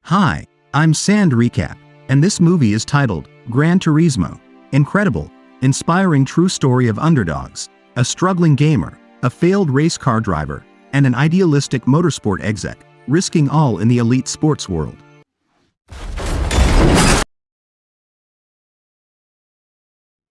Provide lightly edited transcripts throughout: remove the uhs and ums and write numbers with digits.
Hi, I'm Sand Recap, and this movie is titled Gran Turismo. Incredible, inspiring true story of underdogs, a struggling gamer, a failed race car driver, and an idealistic motorsport exec, risking all in the elite sports world.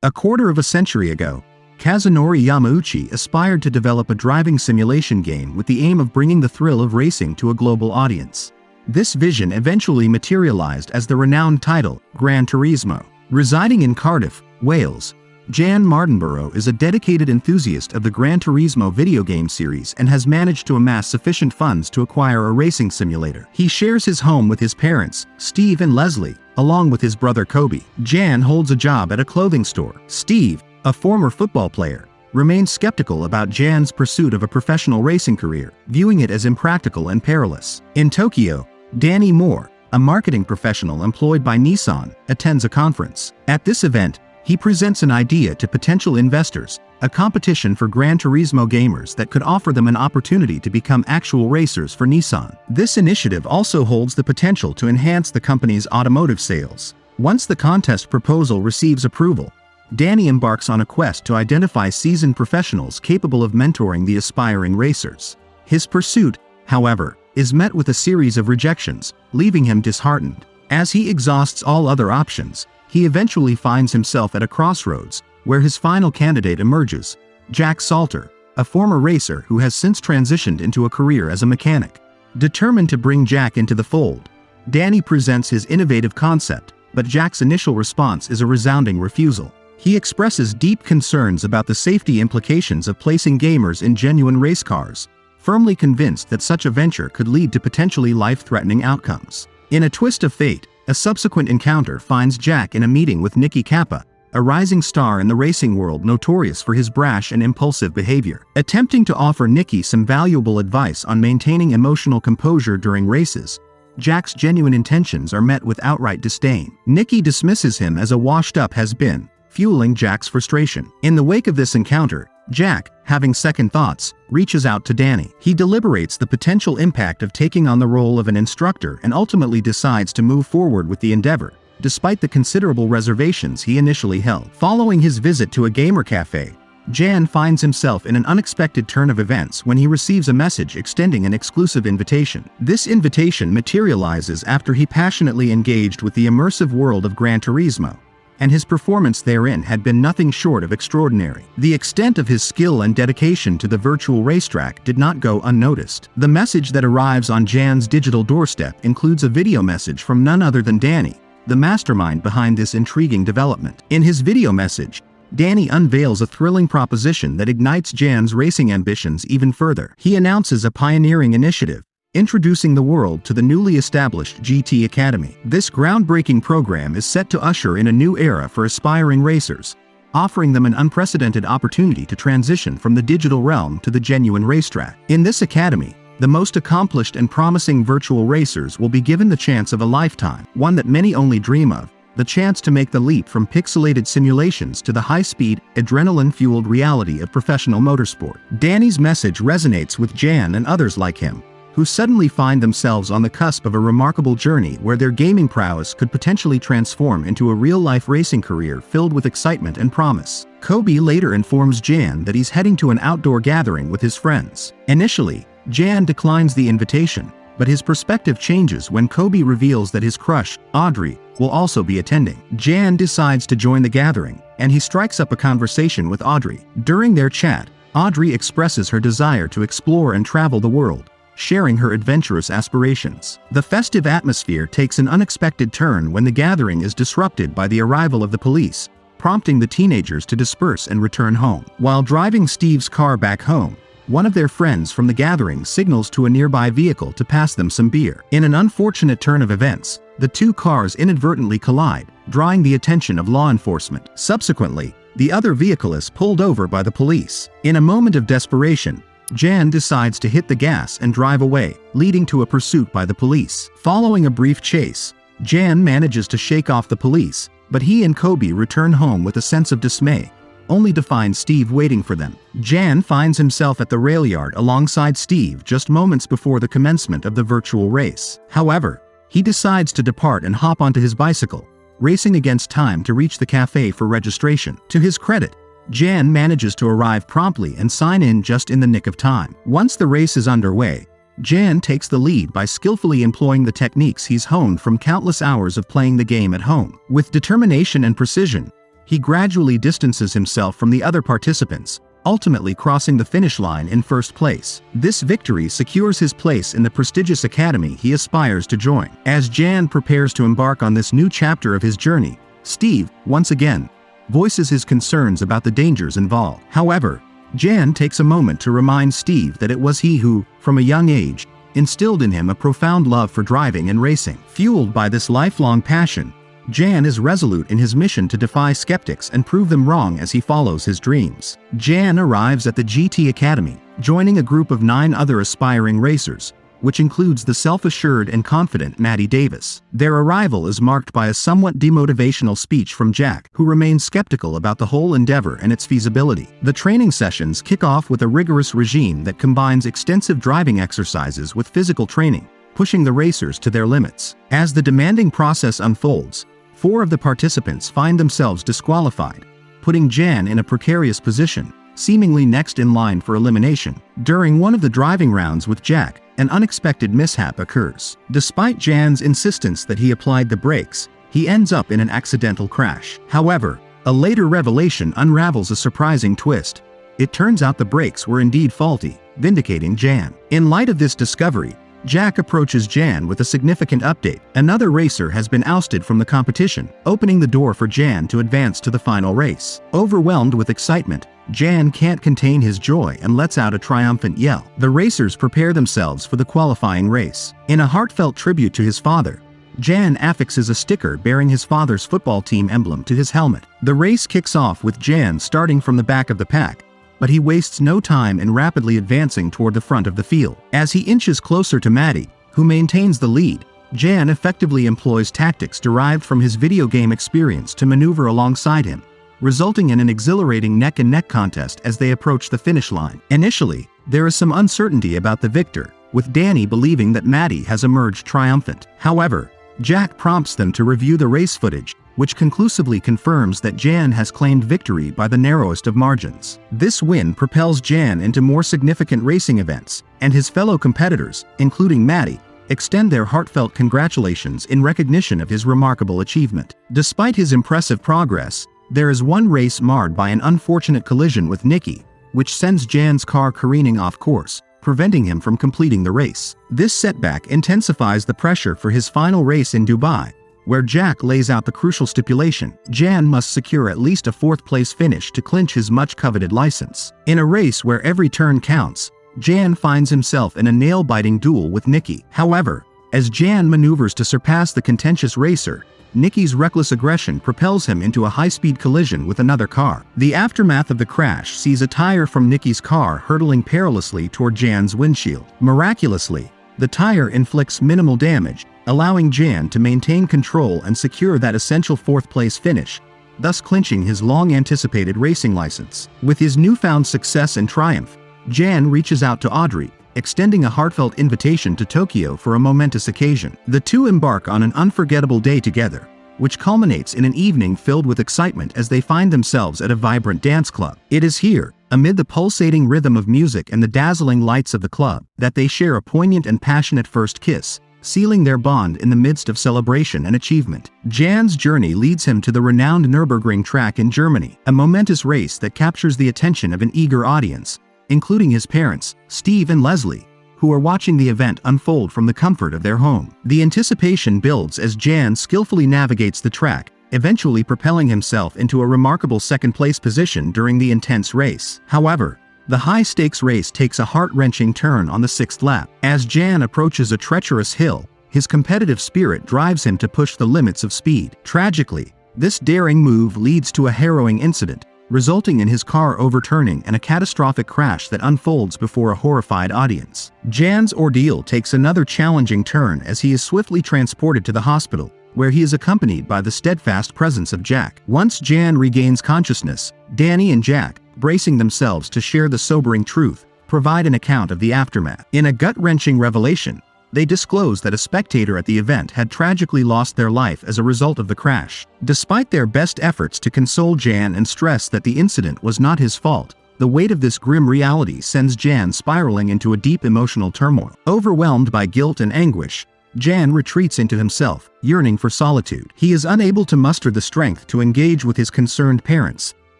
A quarter of a century ago, Kazunori Yamauchi aspired to develop a driving simulation game with the aim of bringing the thrill of racing to a global audience. This vision eventually materialized as the renowned title, Gran Turismo. Residing in Cardiff, Wales, Jan Mardenborough is a dedicated enthusiast of the Gran Turismo video game series and has managed to amass sufficient funds to acquire a racing simulator. He shares his home with his parents, Steve and Leslie, along with his brother Kobe. Jan holds a job at a clothing store. Steve, a former football player, remains skeptical about Jan's pursuit of a professional racing career, viewing it as impractical and perilous. In Tokyo, Danny Moore, a marketing professional employed by Nissan, attends a conference. At this event, he presents an idea to potential investors, a competition for Gran Turismo gamers that could offer them an opportunity to become actual racers for Nissan. This initiative also holds the potential to enhance the company's automotive sales. Once the contest proposal receives approval, Danny embarks on a quest to identify seasoned professionals capable of mentoring the aspiring racers. His pursuit, however, is met with a series of rejections, leaving him disheartened. As he exhausts all other options, he eventually finds himself at a crossroads, where his final candidate emerges, Jack Salter, a former racer who has since transitioned into a career as a mechanic. Determined to bring Jack into the fold, Danny presents his innovative concept, but Jack's initial response is a resounding refusal. He expresses deep concerns about the safety implications of placing gamers in genuine race cars, firmly convinced that such a venture could lead to potentially life-threatening outcomes. In a twist of fate, a subsequent encounter finds Jack in a meeting with Nicky Kappa, a rising star in the racing world notorious for his brash and impulsive behavior. Attempting to offer Nicky some valuable advice on maintaining emotional composure during races, Jack's genuine intentions are met with outright disdain. Nicky dismisses him as a washed-up has-been, fueling Jack's frustration. In the wake of this encounter, Jack, having second thoughts, reaches out to Danny. He deliberates the potential impact of taking on the role of an instructor and ultimately decides to move forward with the endeavor, despite the considerable reservations he initially held. Following his visit to a gamer cafe, Jan finds himself in an unexpected turn of events when he receives a message extending an exclusive invitation. This invitation materializes after he passionately engaged with the immersive world of Gran Turismo, and his performance therein had been nothing short of extraordinary. The extent of his skill and dedication to the virtual racetrack did not go unnoticed. The message that arrives on Jan's digital doorstep includes a video message from none other than Danny, the mastermind behind this intriguing development. In his video message, Danny unveils a thrilling proposition that ignites Jan's racing ambitions even further. He announces a pioneering initiative, introducing the world to the newly established GT Academy. This groundbreaking program is set to usher in a new era for aspiring racers, offering them an unprecedented opportunity to transition from the digital realm to the genuine racetrack. In this academy, the most accomplished and promising virtual racers will be given the chance of a lifetime, one that many only dream of, the chance to make the leap from pixelated simulations to the high-speed, adrenaline-fueled reality of professional motorsport. Danny's message resonates with Jan and others like him, who suddenly find themselves on the cusp of a remarkable journey where their gaming prowess could potentially transform into a real-life racing career filled with excitement and promise. Kobe later informs Jan that he's heading to an outdoor gathering with his friends. Initially, Jan declines the invitation, but his perspective changes when Kobe reveals that his crush, Audrey, will also be attending. Jan decides to join the gathering, and he strikes up a conversation with Audrey. During their chat, Audrey expresses her desire to explore and travel the world, sharing her adventurous aspirations. The festive atmosphere takes an unexpected turn when the gathering is disrupted by the arrival of the police, prompting the teenagers to disperse and return home. While driving Steve's car back home, one of their friends from the gathering signals to a nearby vehicle to pass them some beer. In an unfortunate turn of events, the two cars inadvertently collide, drawing the attention of law enforcement. Subsequently, the other vehicle is pulled over by the police. In a moment of desperation, Jan decides to hit the gas and drive away, leading to a pursuit by the police. Following a brief chase, Jan manages to shake off the police, but he and Kobe return home with a sense of dismay, only to find Steve waiting for them. Jan finds himself at the rail yard alongside Steve just moments before the commencement of the virtual race. However, he decides to depart and hop onto his bicycle, racing against time to reach the cafe for registration. To his credit, Jan manages to arrive promptly and sign in just in the nick of time. Once the race is underway, Jan takes the lead by skillfully employing the techniques he's honed from countless hours of playing the game at home. With determination and precision, he gradually distances himself from the other participants, ultimately crossing the finish line in first place. This victory secures his place in the prestigious academy he aspires to join. As Jan prepares to embark on this new chapter of his journey, Steve, once again, voices his concerns about the dangers involved. However, Jan takes a moment to remind Steve that it was he who, from a young age, instilled in him a profound love for driving and racing. Fueled by this lifelong passion, Jan is resolute in his mission to defy skeptics and prove them wrong as he follows his dreams. Jan arrives at the GT Academy, joining a group of 9 other aspiring racers, which includes the self-assured and confident Maddie Davis. Their arrival is marked by a somewhat demotivational speech from Jack, who remains skeptical about the whole endeavor and its feasibility. The training sessions kick off with a rigorous regime that combines extensive driving exercises with physical training, pushing the racers to their limits. As the demanding process unfolds, 4 of the participants find themselves disqualified, putting Jan in a precarious position, seemingly next in line for elimination. During one of the driving rounds with Jack, an unexpected mishap occurs. Despite Jan's insistence that he applied the brakes, he ends up in an accidental crash. However, a later revelation unravels a surprising twist. It turns out the brakes were indeed faulty, vindicating Jan. In light of this discovery, Jack approaches Jan with a significant update. Another racer has been ousted from the competition, opening the door for Jan to advance to the final race. Overwhelmed with excitement, Jan can't contain his joy and lets out a triumphant yell. The racers prepare themselves for the qualifying race. In a heartfelt tribute to his father, Jan affixes a sticker bearing his father's football team emblem to his helmet. The race kicks off with Jan starting from the back of the pack, but he wastes no time in rapidly advancing toward the front of the field. As he inches closer to Maddie, who maintains the lead, Jan effectively employs tactics derived from his video game experience to maneuver alongside him, resulting in an exhilarating neck-and-neck contest as they approach the finish line. Initially, there is some uncertainty about the victor, with Danny believing that Maddie has emerged triumphant. However, Jack prompts them to review the race footage, which conclusively confirms that Jan has claimed victory by the narrowest of margins. This win propels Jan into more significant racing events, and his fellow competitors, including Maddie, extend their heartfelt congratulations in recognition of his remarkable achievement. Despite his impressive progress, there is one race marred by an unfortunate collision with Nikki, which sends Jan's car careening off course, preventing him from completing the race. This setback intensifies the pressure for his final race in Dubai, where Jack lays out the crucial stipulation: Jan must secure at least a 4th-place finish to clinch his much-coveted license. In a race where every turn counts, Jan finds himself in a nail-biting duel with Nikki. However, as Jan maneuvers to surpass the contentious racer, Nikki's reckless aggression propels him into a high-speed collision with another car. The aftermath of the crash sees a tire from Nikki's car hurtling perilously toward Jan's windshield. Miraculously, the tire inflicts minimal damage, allowing Jan to maintain control and secure that essential 4th-place finish, thus clinching his long-anticipated racing license. With his newfound success and triumph, Jan reaches out to Audrey, extending a heartfelt invitation to Tokyo for a momentous occasion. The two embark on an unforgettable day together, which culminates in an evening filled with excitement as they find themselves at a vibrant dance club. It is here, amid the pulsating rhythm of music and the dazzling lights of the club, that they share a poignant and passionate first kiss, sealing their bond in the midst of celebration and achievement. Jan's journey leads him to the renowned Nürburgring track in Germany, a momentous race that captures the attention of an eager audience, including his parents, Steve and Leslie, who are watching the event unfold from the comfort of their home. The anticipation builds as Jan skillfully navigates the track, eventually propelling himself into a remarkable 2nd-place position during the intense race. However, the high-stakes race takes a heart-wrenching turn on the 6th lap. As Jan approaches a treacherous hill, his competitive spirit drives him to push the limits of speed. Tragically, this daring move leads to a harrowing incident, resulting in his car overturning and a catastrophic crash that unfolds before a horrified audience. Jan's ordeal takes another challenging turn as he is swiftly transported to the hospital, where he is accompanied by the steadfast presence of Jack. Once Jan regains consciousness, Danny and Jack, bracing themselves to share the sobering truth, provide an account of the aftermath. In a gut-wrenching revelation, they disclosed that a spectator at the event had tragically lost their life as a result of the crash. Despite their best efforts to console Jan and stress that the incident was not his fault, the weight of this grim reality sends Jan spiraling into a deep emotional turmoil. Overwhelmed by guilt and anguish, Jan retreats into himself, yearning for solitude. He is unable to muster the strength to engage with his concerned parents,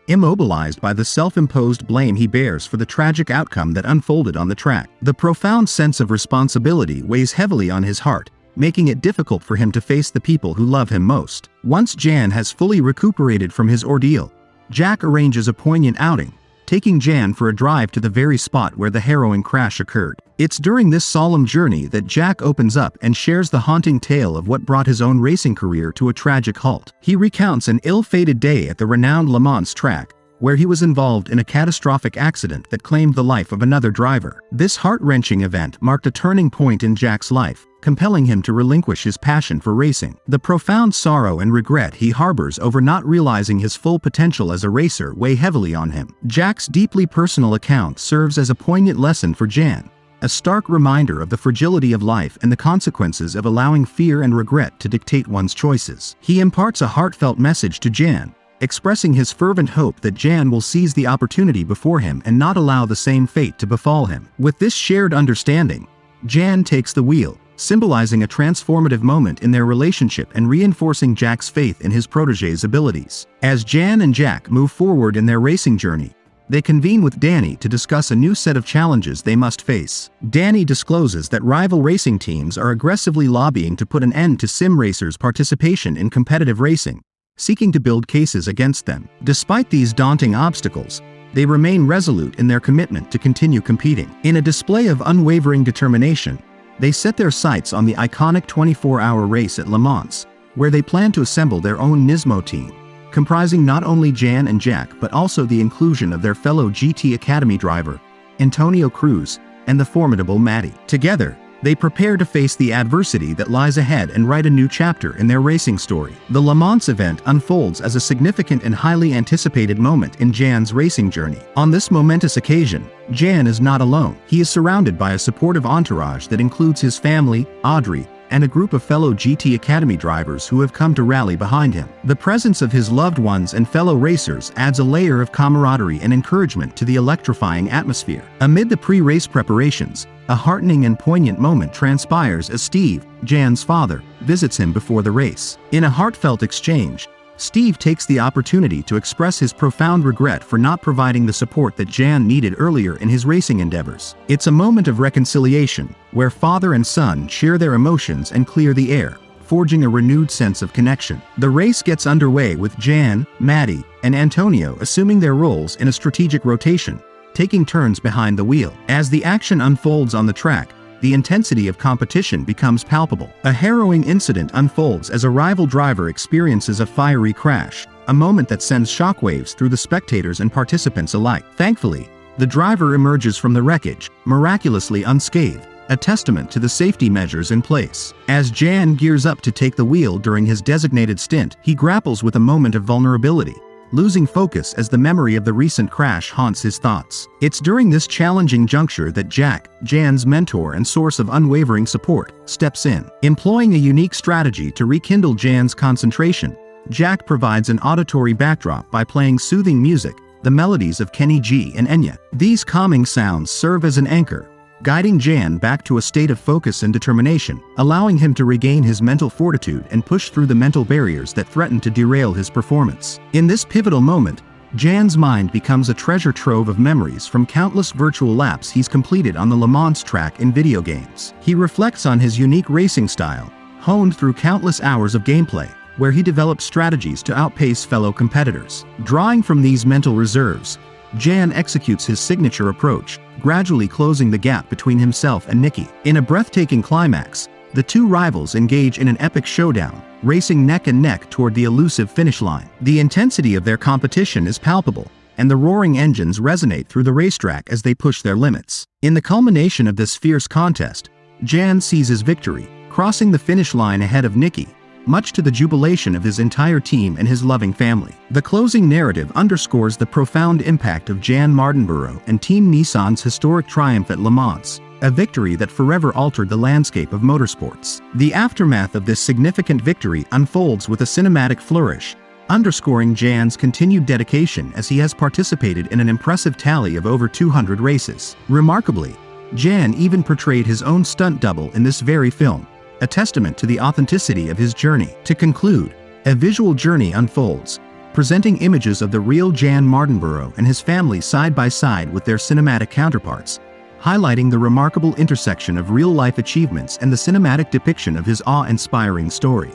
immobilized by the self-imposed blame he bears for the tragic outcome that unfolded on the track. The profound sense of responsibility weighs heavily on his heart, making it difficult for him to face the people who love him most. Once Jan has fully recuperated from his ordeal, Jack arranges a poignant outing, taking Jan for a drive to the very spot where the harrowing crash occurred. It's during this solemn journey that Jack opens up and shares the haunting tale of what brought his own racing career to a tragic halt. He recounts an ill-fated day at the renowned Le Mans track, where he was involved in a catastrophic accident that claimed the life of another driver. This heart-wrenching event marked a turning point in Jack's life, compelling him to relinquish his passion for racing. The profound sorrow and regret he harbors over not realizing his full potential as a racer weigh heavily on him. Jack's deeply personal account serves as a poignant lesson for Jan, a stark reminder of the fragility of life and the consequences of allowing fear and regret to dictate one's choices. He imparts a heartfelt message to Jan, expressing his fervent hope that Jan will seize the opportunity before him and not allow the same fate to befall him. With this shared understanding, Jan takes the wheel, symbolizing a transformative moment in their relationship and reinforcing Jack's faith in his protégé's abilities. As Jan and Jack move forward in their racing journey, they convene with Danny to discuss a new set of challenges they must face. Danny discloses that rival racing teams are aggressively lobbying to put an end to sim racers' participation in competitive racing, seeking to build cases against them. Despite these daunting obstacles, they remain resolute in their commitment to continue competing. In a display of unwavering determination, they set their sights on the iconic 24-hour race at Le Mans, where they plan to assemble their own 𝐒𝐲𝐬𝐬 team, comprising not only Jan and Jack but also the inclusion of their fellow GT Academy driver, Antonio Cruz, and the formidable Matty. Together, they prepare to face the adversity that lies ahead and write a new chapter in their racing story. The Le Mans event unfolds as a significant and highly anticipated moment in Jan's racing journey. On this momentous occasion, Jan is not alone. He is surrounded by a supportive entourage that includes his family, Audrey, and a group of fellow GT Academy drivers who have come to rally behind him. The presence of his loved ones and fellow racers adds a layer of camaraderie and encouragement to the electrifying atmosphere. Amid the pre-race preparations, a heartening and poignant moment transpires as Steve, Jan's father, visits him before the race. In a heartfelt exchange, Steve takes the opportunity to express his profound regret for not providing the support that Jan needed earlier in his racing endeavors. It's a moment of reconciliation, where father and son share their emotions and clear the air, forging a renewed sense of connection. The race gets underway with Jan, Matty, and Antonio assuming their roles in a strategic rotation, taking turns behind the wheel. As the action unfolds on the track, the intensity of competition becomes palpable. A harrowing incident unfolds as a rival driver experiences a fiery crash, a moment that sends shockwaves through the spectators and participants alike. Thankfully, the driver emerges from the wreckage, miraculously unscathed, a testament to the safety measures in place. As Jan gears up to take the wheel during his designated stint, he grapples with a moment of vulnerability, losing focus as the memory of the recent crash haunts his thoughts. It's during this challenging juncture that Jack, Jan's mentor and source of unwavering support, steps in. Employing a unique strategy to rekindle Jan's concentration, Jack provides an auditory backdrop by playing soothing music, the melodies of Kenny G and 𝐒𝐚𝐻. These calming sounds serve as an anchor, guiding Jan back to a state of focus and determination, allowing him to regain his mental fortitude and push through the mental barriers that threaten to derail his performance. In this pivotal moment, Jan's mind becomes a treasure trove of memories from countless virtual laps he's completed on the Le Mans track in video games. He reflects on his unique racing style, honed through countless hours of gameplay, where he developed strategies to outpace fellow competitors. Drawing from these mental reserves, Jan executes his signature approach, gradually closing the gap between himself and 𝐒𝐲𝐬𝐬. In a breathtaking climax, the two rivals engage in an epic showdown, racing neck and neck toward the elusive finish line. The intensity of their competition is palpable, and the roaring engines resonate through the racetrack as they push their limits. In the culmination of this fierce contest, Jan seizes victory, crossing the finish line ahead of 𝐒𝐲𝐬𝐬, much to the jubilation of his entire team and his loving family. The closing narrative underscores the profound impact of Jan Mardenborough and Team Nissan's historic triumph at Le Mans, a victory that forever altered the landscape of motorsports. The aftermath of this significant victory unfolds with a cinematic flourish, underscoring Jan's continued dedication as he has participated in an impressive tally of over 200 races. Remarkably, Jan even portrayed his own stunt double in this very film, a testament to the authenticity of his journey. To conclude, a visual journey unfolds, presenting images of the real Jan Mardenborough and his family side by side with their cinematic counterparts, highlighting the remarkable intersection of real-life achievements and the cinematic depiction of his awe-inspiring story.